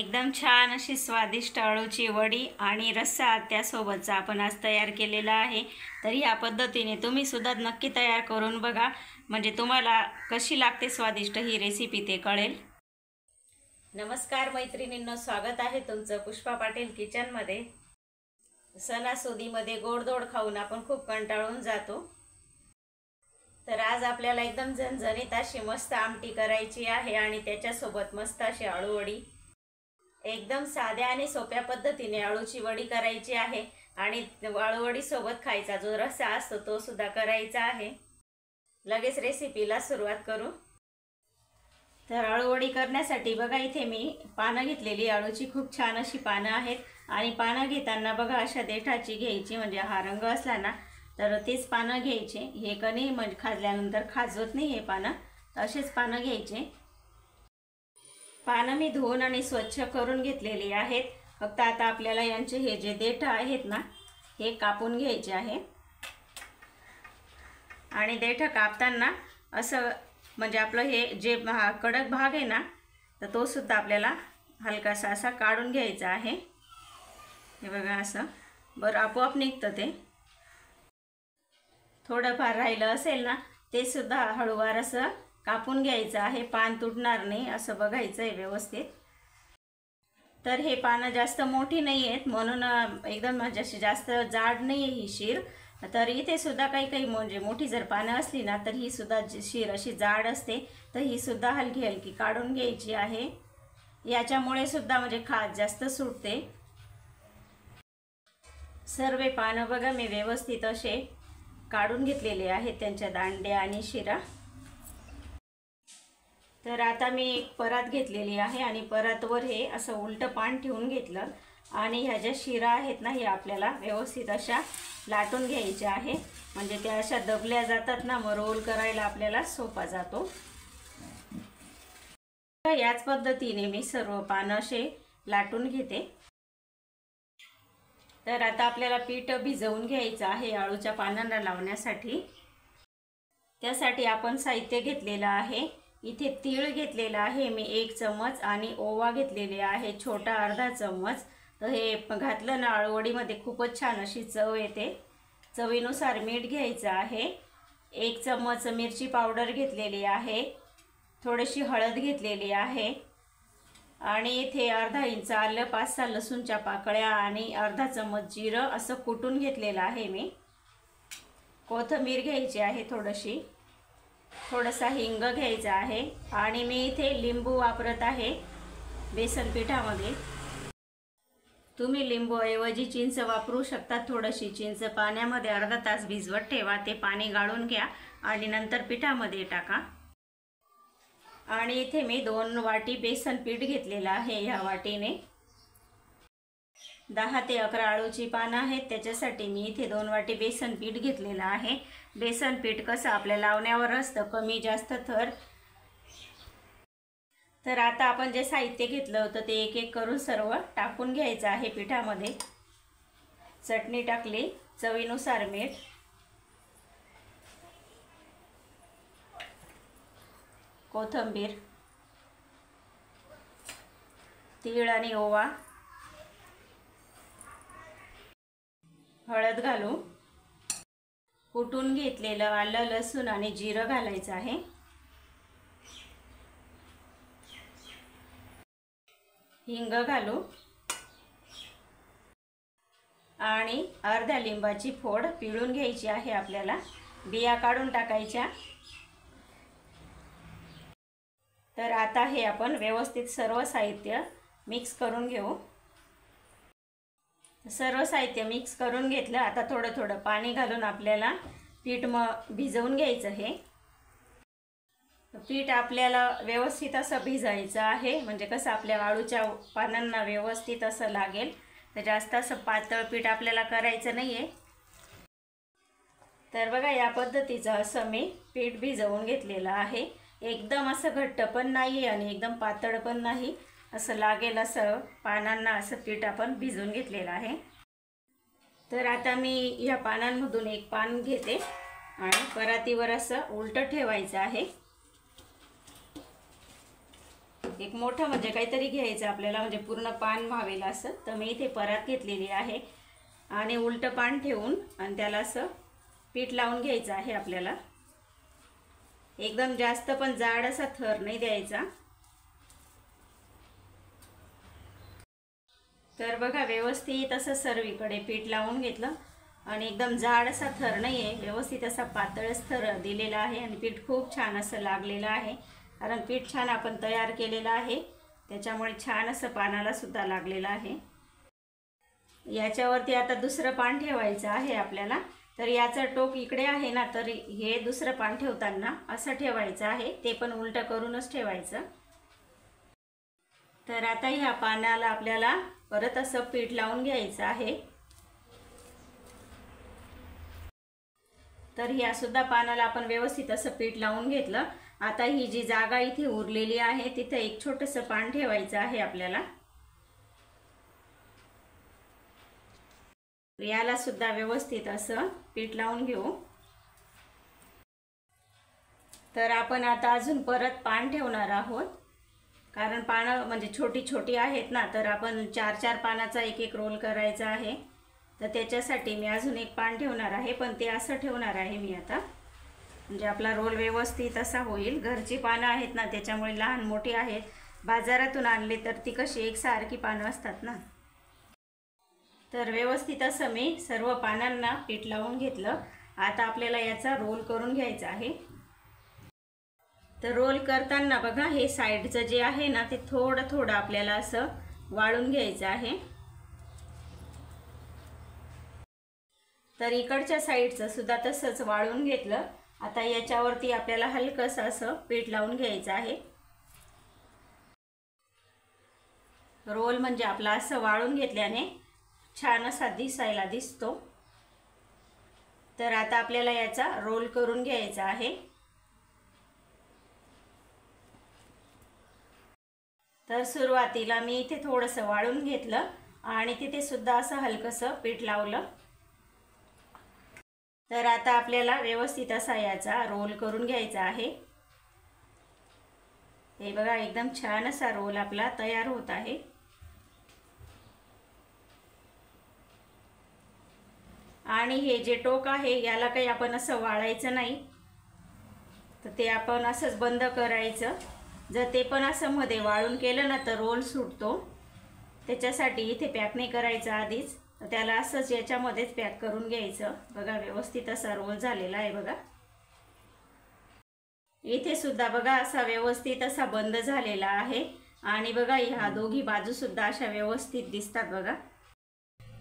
एकदम छान अशी स्वादिष्ट अळूची वडी आणि रस्सा त्यासोबतचा आपण आज तयार केलेला आहे। तर या पद्धतीने तुम्ही सुद्धा नक्की तयार करून बघा, म्हणजे तुम्हाला कशी लागते स्वादिष्ट ही रेसिपी ते कळेल। नमस्कार मैत्रिणींनो, स्वागत आहे तुमचं पुष्पा पाटील किचनमध्ये। सणासुदीमध्ये गोडधोड खाऊन आपण खूप कंटाळून जातो, तर आज आपल्याला एकदम झणझणीत अशी मस्त आमटी करायची आहे आणि त्याच्यासोबत मस्त अशी अळूवडी। एकदम साध्या आणि सोप्या पद्धतीने अळूची वडी करायची आहे आणि अळूवडी सोबत खायचा जो रस्सा असतो तो सुद्धा करायचा आहे। लगेच रेसिपीला सुरुवात करू। तर अळूवडी करण्यासाठी बघा, इथे मी पानं घेतलेली, अळूची खूप छान अशी पानं आहेत आणि पानं घेताना बघा अशा देठाची घ्यायची, म्हणजे हा रंग असला ना तर तेच पानं घ्यायचे। हे कणी म्हणजे खाजल्यानंतर खाजवत नाही हे पानं, असेच पानं घ्यायचे। पानं मी धुवून आणि स्वच्छ करून घेतलेली आहेत। फक्त आता आपल्याला यांचे हे जे देठ आहेत ना हे कापून घ्यायचे आहे आणि देठ कापताना असं म्हणजे आपलं हे जे कडक भाग आहे ना तर तो सुद्धा आपल्याला हलकासा असा काढून घ्यायचा आहे। हे बघा असं, बरं आपोआप निघतं ते। थोडंफार राहिलं असेल ना ते सुद्धा हळूवार असं कापून घ्यायचं आहे, पान तुटणार नाही असं बघायचं आहे व्यवस्थित। तर हे पानं जास्त मोठी नाही आहेत म्हणून एकदम म्हणजे जास्त जाड नाही आहे ही शीर। तर इथे सुद्धा काही म्हणजे मोठी जर पानं असली ना तर ही सुद्धा शीर अशी जाड असते, तर ही सुद्धा हलकी हलकी काढून घ्यायची आहे। याच्यामुळे सुद्धा म्हणजे खाज जास्त सुटते। सर्व पानं बघा मी व्यवस्थित असे काढून घेतलेले आहेत, त्यांच्या दांड्या आणि शिरा। तर आता मी एक परात घेतलेली आहे आणि परातवर हे असं उलटं पान ठेवून घेतलं आणि ह्या ज्या शिरा आहेत ना हे आपल्याला व्यवस्थित अशा लाटून घ्यायच्या आहे, म्हणजे त्या अशा दबल्या जातात ना, मग रोल करायला आपल्याला सोपा जातो। याच पद्धतीने मी सर्व पानं असे लाटून घेते। तर आता आपल्याला पीठ भिजवून घ्यायचं आहे अळूच्या पानांना लावण्यासाठी। त्यासाठी आपण साहित्य घेतलेलं आहे। इथे तीळ घेतलेला आहे मी 1 चम्मच आणि ओवा घेतलेले आहे छोटा अर्धा चम्मच। तर हे घातलं ना अळूवडीमध्ये खूपच छान अशी चव येते। चवीनुसार मीठ घ्यायचं आहे। 1 चम्मच मिरची पावडर घेतलेली आहे। थोडीशी हळद घेतलेली आहे आणि इथे अर्धा इंच आलं, 5-6 लसूणच्या पाकळ्या आणि अर्धा चम्मच जिरं असं कुटून घेतलेलं आहे मी। कोथिंबीर घ्यायची आहे थोडीशी, थोडासा हिंग घ्यायचा आहे आणि मी इथे लिंबू वापरत आहे बेसन पिठामध्ये। तुम्ही लिंबू ऐवजी चिंच वापरू शकता। थोडीशी चिंच पाण्यामध्ये अर्धा तास भिजवत ठेवा, ते पाणी गाळून घ्या आणि नंतर पिठामध्ये टाका। आणि इथे मी 2 वाटी बेसन पीठ घेतलेलं आहे। ह्या वाटीने 10 ते 11 अळूची पानं आहेत, त्याच्यासाठी मी इथे 2 वाटी बेसन पीठ घेतलेलं आहे। बेसन पीठ कसं आपल्या लावण्यावर असतं कमी जास्त थर। तर आता आपण जे साहित्य घेतलं होतं ते एक एक करून सर्व टाकून घ्यायचं आहे पिठामध्ये। चटणी टाकली, चवीनुसार मीठ, कोथिंबीर, तीळ आणि ओवा, हळद घालू, कुटून घेतलेलं आलं लसूण आणि जिरं घालायचं आहे, हिंग घालू आणि अर्ध्या लिंबाची फोड पिळून घ्यायची आहे आपल्याला, बिया काढून टाकायच्या। तर आता हे आपण व्यवस्थित सर्व साहित्य मिक्स करून घेऊ। सर्व साहित्य मिक्स करून घेतलं, आता थोडं थोडं पाणी घालून आपल्याला पीठ भिजवून घ्यायचं। हे पीठ आपल्याला व्यवस्थित असं भिजायचं आहे, म्हणजे कसं आपल्या अळूच्या पानांना व्यवस्थित असं लागेल। तर जास्त असं पातळ पीठ आपल्याला करायचं नाही आहे। तर बघा या पद्धतीचं असं मी पीठ भिजवून घेतलेलं आहे। एकदम असं घट्ट पण नाही आणि एकदम पातळ पण नाही, असं लागेल असं पानांना असं पीठ आपण भिजवून घेतलेलं आहे। तर आता मी या पानांमधून एक पान घेते आणि परातीवर असं उलटं ठेवायचं आहे। एक मोठं म्हणजे काहीतरी घ्यायचं आपल्याला, म्हणजे पूर्ण पान व्हावेल असं. तर मी इथे परात घेतलेली आहे आणि उलटं पान ठेवून आणि त्याला असं पीठ लावून घ्यायचं आहे आपल्याला. एकदम जास्त पण जाड असा थर नाही द्यायचा. तर बघा व्यवस्थित असं सर्वीकडे पीठ लावून घेतलं आणि एकदम जाड असा थर नाही आहे, व्यवस्थित असा पातळच थर दिलेला आहे आणि पीठ खूप छान असं लागलेलं आहे. कारण पीठ छान आपण तयार केलेलं आहे, त्याच्यामुळे छान असं पानाला सुद्धा लागलेलं आहे. याच्यावरती आता दुसरं पान ठेवायचं आहे आपल्याला. तर याचं टोक इकडे आहे ना, तर हे दुसरं पान ठेवताना असं ठेवायचं आहे, ते पण उलटं करूनच ठेवायचं. तर आता ह्या पानाला आपल्याला परत असं पीठ लावून घ्यायचं आहे. तर ह्या सुद्धा पानाला आपण व्यवस्थित असं पीठ लावून घेतलं. आता ही जी जागा इथे उरलेली आहे तिथे एक छोटंसं पान ठेवायचं आहे आपल्याला. याला सुद्धा व्यवस्थित असं पीठ लावून घेऊ. तर आपण आता अजून परत पान ठेवणार आहोत, कारण पानं म्हणजे छोटी छोटी आहेत ना, तर आपण 4-4 पानाचा एक एक रोल करायचा आहे. तर त्याच्यासाठी मी अजून एक पान ठेवणार आहे, पण ते असं ठेवणार आहे मी आता, म्हणजे आपला रोल व्यवस्थित असा होईल. घरची पानं आहेत ना, त्याच्यामुळे लहान मोठी आहेत. बाजारातून आणले तर ती कशी एकसारखी पानं असतात ना. तर व्यवस्थित असं मी सर्व पानांना पीठ लावून घेतलं. आता आपल्याला याचा रोल करून घ्यायचा आहे. तर रोल करताना बघा हे साईडचं जे आहे ना, ते थोडं थोडं आपल्याला असं वाळून घ्यायचं आहे. तर इकडच्या साईडचं सुद्धा तसंच वाळून घेतलं. आता याच्यावरती आपल्याला हलकंसं असं पीठ लावून घ्यायचं आहे. रोल म्हणजे आपला असं वाळून घेतल्याने छान असा दिसायला दिसतो. तर आता आपल्याला याचा रोल करून घ्यायचा आहे. तर सुरुवातीला मी इथे थोडंसं वाळून घेतलं आणि तिथे सुद्धा असं हलकंसं पीठ लावलं. तर आता आपल्याला व्यवस्थित असा याचा रोल करून घ्यायचा आहे. हे बघा एकदम छान असा रोल आपला तयार होत आहे. आणि हे जे टोक आहे याला काही आपण असं वाळायचं नाही, तर ते आपण असंच बंद करायचं. जर ते पण असं मध्ये वाळून केलं ना तर रोल सुटतो. त्याच्यासाठी इथे पॅक नाही करायचं आधीच, तर त्याला असंच याच्यामध्येच पॅक करून घ्यायचं. बघा व्यवस्थित असा रोल झालेला आहे. बघा इथे सुद्धा बघा असा व्यवस्थित असा बंद झालेला आहे. आणि बघा ह्या दोघी बाजू सुद्धा अशा व्यवस्थित दिसतात बघा.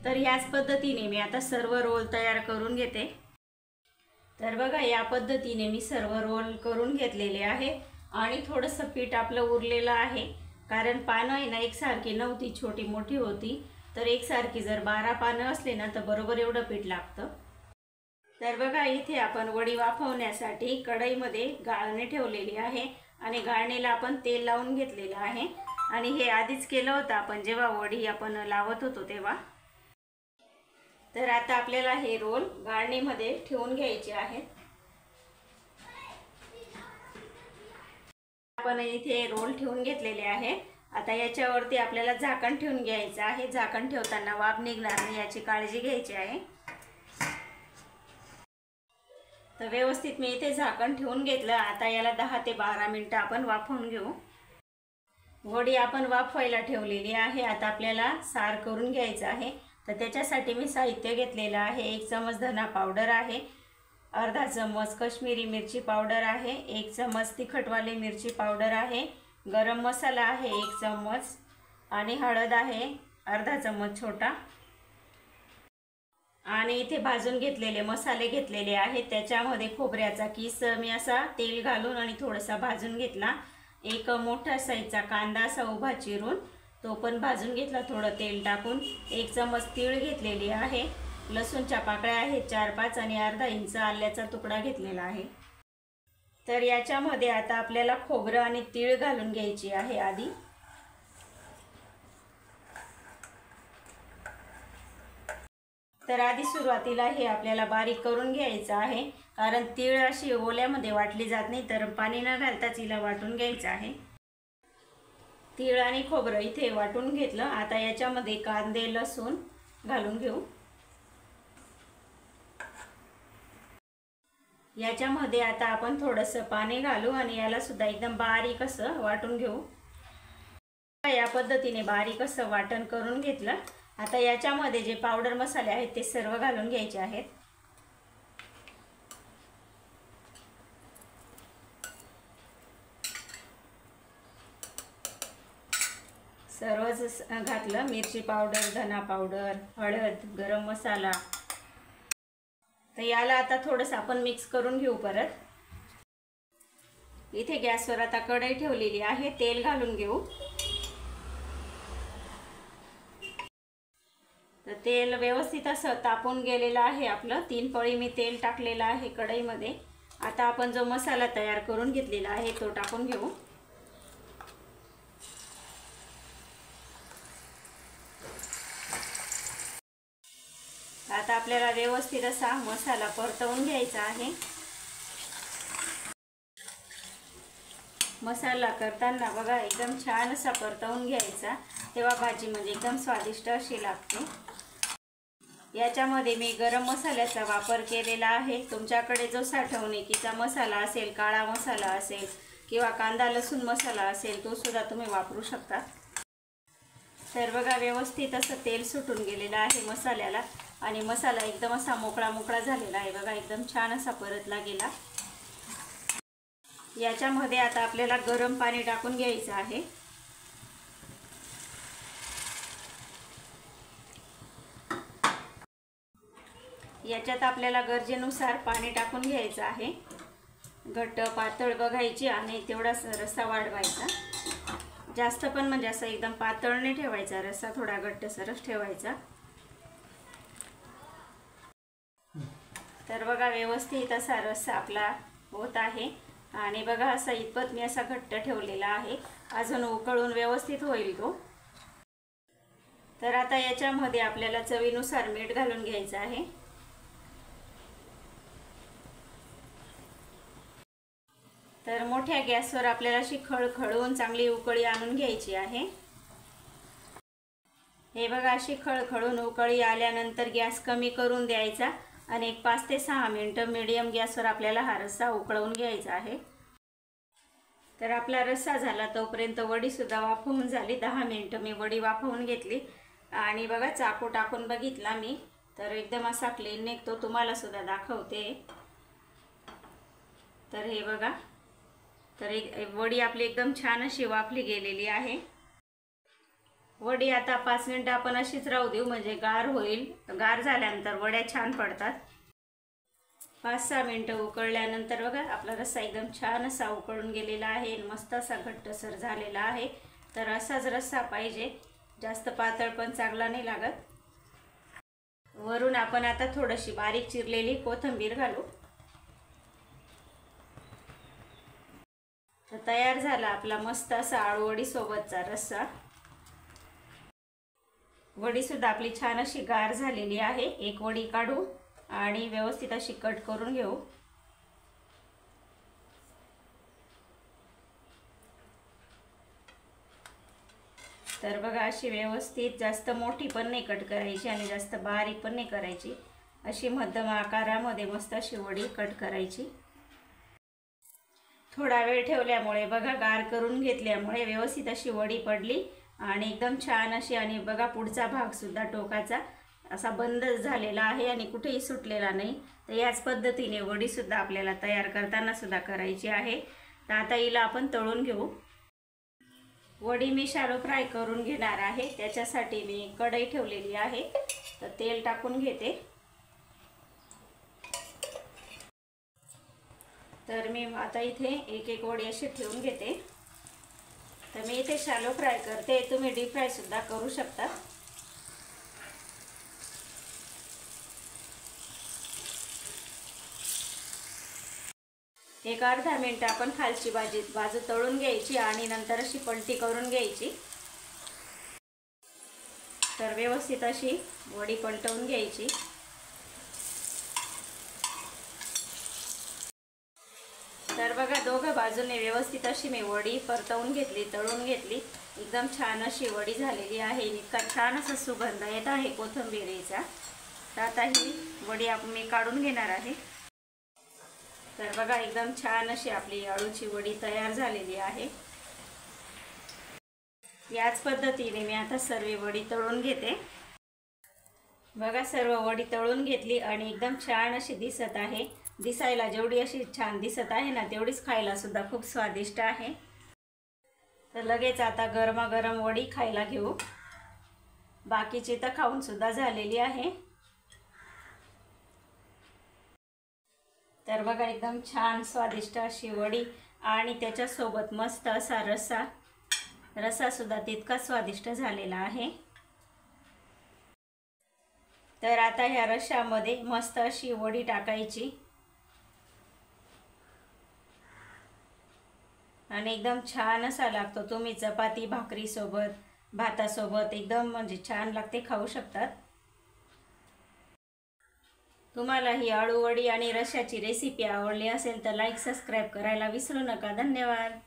तर याच पद्धतीने मी आता सर्व रोल तयार करून घेते. तर बघा या पद्धतीने मी सर्व रोल करून घेतलेले आहे. आणि थोडंसं पीठ आपलं उरलेलं आहे, कारण पानं आहे ना एकसारखी नव्हती, छोटी मोठी होती. तर एकसारखी जर 12 पानं असले ना तर बरोबर एवढं पीठ लागतं. तर बघा इथे आपण वडी वाफवण्यासाठी कढईमध्ये गाळणी ठेवलेली आहे आणि गाळणीला आपण तेल लावून घेतलेलं आहे. आणि हे आधीच केलं होतं आपण जेव्हा वडी आपण लावत होतो तेव्हा. तर आता आपल्याला हे रोल गाळणीमध्ये ठेवून घ्यायचे आहेत. आपण इथे रोल ठेवून घेतलेले आहे. आता याच्यावरती आपल्याला झाकण ठेवून घ्यायचं आहे. झाकण ठेवताना वाफ निघणार नाही याची काळजी घ्यायची आहे. तर व्यवस्थित मी इथे झाकण ठेवून घेतलं. आता याला 10 ते 12 मिनिटं आपण वाफवून घेऊ. वडी आपण वाफवायला ठेवलेली आहे. आता आपल्याला सार करून घ्यायचं आहे. तर त्याच्यासाठी मी साहित्य घेतलेलं आहे. 1 चमच धना पावडर आहे, अर्धा चमच कश्मीरी मिरची पावडर आहे, 1 चमच तिखटवाली मिरची पावडर आहे, गरम मसाला आहे 1 चमच आणि हळद आहे अर्धा चमच छोटा. आणि इथे भाजून घेतलेले मसाले घेतलेले आहेत. त्याच्यामध्ये खोबऱ्याचा किस मी असा तेल घालून आणि थोडासा भाजून घेतला. एक मोठा साईजचा कांदा असा उभा चिरून तो पण भाजून घेतला थोडं तेल टाकून. 1 चमच तीळ घेतलेली आहे, लसूणच्या पाकळ्या आहेत 4-5 आणि अर्धा इंच आल्याचा तुकडा घेतलेला आहे. तर याच्यामध्ये आता आपल्याला खोबरं आणि तीळ घालून घ्यायची आहे आधी. तर आधी सुरुवातीला हे आपल्याला बारीक करून घ्यायचं आहे, कारण तीळ अशी ओल्यामध्ये वाटली जात नाही, तर पाणी न घालताच हिला वाटून घ्यायचं आहे. तीळ आणि खोबरं इथे वाटून घेतलं। आता याच्यामध्ये कांदे लसूण घालून घेऊ। याच्यामध्ये आता आपण थोडंसं पाणी घालू आणि याला सुद्धा एकदम बारीक असं वाटून घेऊ। या पद्धतीने बारीक असं वाटण करून घेतलं। आता याच्यामध्ये जे पावडर मसाले आहेत ते सर्व घालून घ्यायचे आहेत। सर्वच घातलं, मिरची पावडर, धना पावडर, हळद, गरम मसाला। तर याला आता थोडंसं आपण मिक्स करून घेऊ परत। इथे गॅसवर आता कढई ठेवलेली आहे, तेल घालून घेऊ। तर तेल व्यवस्थित असं तापून गेलेलं आहे आपलं। 3 पळी मी तेल टाकलेलं आहे कढईमध्ये। आता आपण जो मसाला तयार करून घेतलेला आहे तो टाकून घेऊ। आता आपल्याला व्यवस्थित असा मसाला परतवून घ्यायचा आहे। मसाला करताना बघा एकदम छान असा परतवून घ्यायचा, तेव्हा भाजी म्हणजे एकदम स्वादिष्ट अशी लागते। याच्यामध्ये मी गरम मसाल्याचा वापर केलेला आहे। तुमच्याकडे जो साठवणुकीचा मसाला असेल, काळा मसाला असेल किंवा कांदा लसूण मसाला असेल तो सुद्धा तुम्ही वापरू शकता। तर बघा व्यवस्थित असं तेल सुटून गेलेलं आहे मसाल्याला आणि मसाला एकदम असा मोकळा मोकळा झालेला आहे। बघा एकदम छान असा परतला गेला। याच्यामध्ये आता आपल्याला गरम पाणी टाकून घ्यायचं आहे। याच्यात आपल्याला गरजेनुसार पाणी टाकून घ्यायचं आहे। घट्ट पातळ बघायची आणि तेवढाच रस्सा वाढवायचा। जास्त पण म्हणजे असं एकदम पातळ नाही ठेवायचा, रस्सा थोडा घट्टसरच ठेवायचा। तर बघा व्यवस्थित असा रस्सा आपला होत आहे आणि बघा असा इतपत मी असा घट्ट ठेवलेला आहे, अजून उकळून व्यवस्थित होईल तो। तर आता याच्यामध्ये आपल्याला चवीनुसार मीठ घालून घ्यायचं आहे। तर मोठ्या गॅसवर आपल्याला अशी खळखळून चांगली उकळी आणून घ्यायची आहे। हे बघा अशी खळखळून उकळी आल्यानंतर गॅस कमी करून द्यायचा आणि एक 5 ते 6 मिनिटं मीडियम गॅसवर आपल्याला हा रस्सा उकळवून घ्यायचा आहे। तर आपला रस्सा झाला तोपर्यंत वडी सुद्धा वाफवून झाली। 10 मिनिटं मी वडी वाफवून घेतली आणि बघा चाकू टाकून बघितला मी, तर एकदम असा क्लीन निघतो। तुम्हाला सुद्धा दाखवते। तर हे बघा, तर वडी आपली एकदम छान अशी वाफली गेलेली आहे। वडी आता 5 मिनिटं आपण अशीच राहू देऊ, म्हणजे गार होईल। गार झाल्यानंतर वड्या छान पडतात। 5-6 मिनिटं उकळल्यानंतर बघा आपला रस्सा एकदम छान असा उकळून गेलेला आहे, मस्त असा घट्टसर झालेला आहे। तर असाच रस्सा पाहिजे, जास्त पातळ पण चांगला नाही लागत। वरून आपण आता थोडीशी बारीक चिरलेली कोथिंबीर घालू। तर तयार झाला आपला मस्त असा आळूवडी सोबतचा रस्सा। वडी सुद्धा आपली छान अशी गार झालेली आहे। एक वडी काढू आणि व्यवस्थित अशी कट करून घेऊ। तर बघा अशी व्यवस्थित, जास्त मोठी पण नाही कट करायची आणि जास्त बारीक पण नाही करायची, अशी मध्यम आकारामध्ये मस्त अशी वडी कट करायची। थोडा वेळ ठेवल्यामुळे बघा गार करून घेतल्यामुळे व्यवस्थित अशी वडी पडली आणि एकदम छान अशी। आणि बघा पुढचा भाग सुद्धा टोकाचा असा बंद झालेला आहे आणि कुठेही सुटलेला नाही। तर याच पद्धतीने वडी सुद्धा आपल्याला तयार करताना सुद्धा करायची आहे। तर आता हिला आपण तळून घेऊ। वडी मी शॅलो फ्राय करून घेणार आहे, त्याच्यासाठी मी कढई ठेवलेली आहे। तर तेल टाकून घेते। तर मी आता इथे एक एक वडी अशी ठेवून घेते। तर मी इथे शॅलो फ्राय करते, तुम्ही डीप फ्राय सुद्धा करू शकता। एक अर्धा मिनिट आपण खालची बाजू तळून घ्यायची आणि नंतर अशी पलटी करून घ्यायची। तर व्यवस्थित अशी वडी पलटवून घ्यायची। तर बघा दोघं बाजूने व्यवस्थित अशी मी वडी परतवून घेतली, तळून घेतली। एकदम छान अशी वडी झालेली आहे। इतका छान असा सुगंध येत आहे कोथिंबीरीचा। तर आता ही वडी मी काढून घेणार आहे। तर बघा एकदम छान अशी आपली अळूची वडी तयार झालेली आहे। याच पद्धतीने मी आता सर्व वडी तळून घेते। बघा सर्व वडी तळून घेतली आणि एकदम छान अशी दिसत आहे। दिसायला जेवढी अशी छान दिसत आहे ना, तेवढीच खायला सुद्धा खूप स्वादिष्ट आहे। तर लगेच आता गरमागरम वडी खायला घेऊ। बाकीची तर खाऊन सुद्धा झालेली आहे। तर बघा एकदम छान स्वादिष्ट अशी वडी आणि त्याच्यासोबत मस्त असा रसा सुद्धा तितका स्वादिष्ट झालेला आहे। तर आता ह्या रश्यामध्ये मस्त अशी वडी टाकायची आणि एकदम छान असा लागतो। तुम्ही चपाती भाकरी सोबत, भातासोबत एकदम म्हणजे छान लागते, खाऊ शकतात। तुम्हाला ही अळू वडी आणि रश्याची रेसिपी आवडली असेल तर लाईक सबस्क्राईब करायला विसरू नका। धन्यवाद।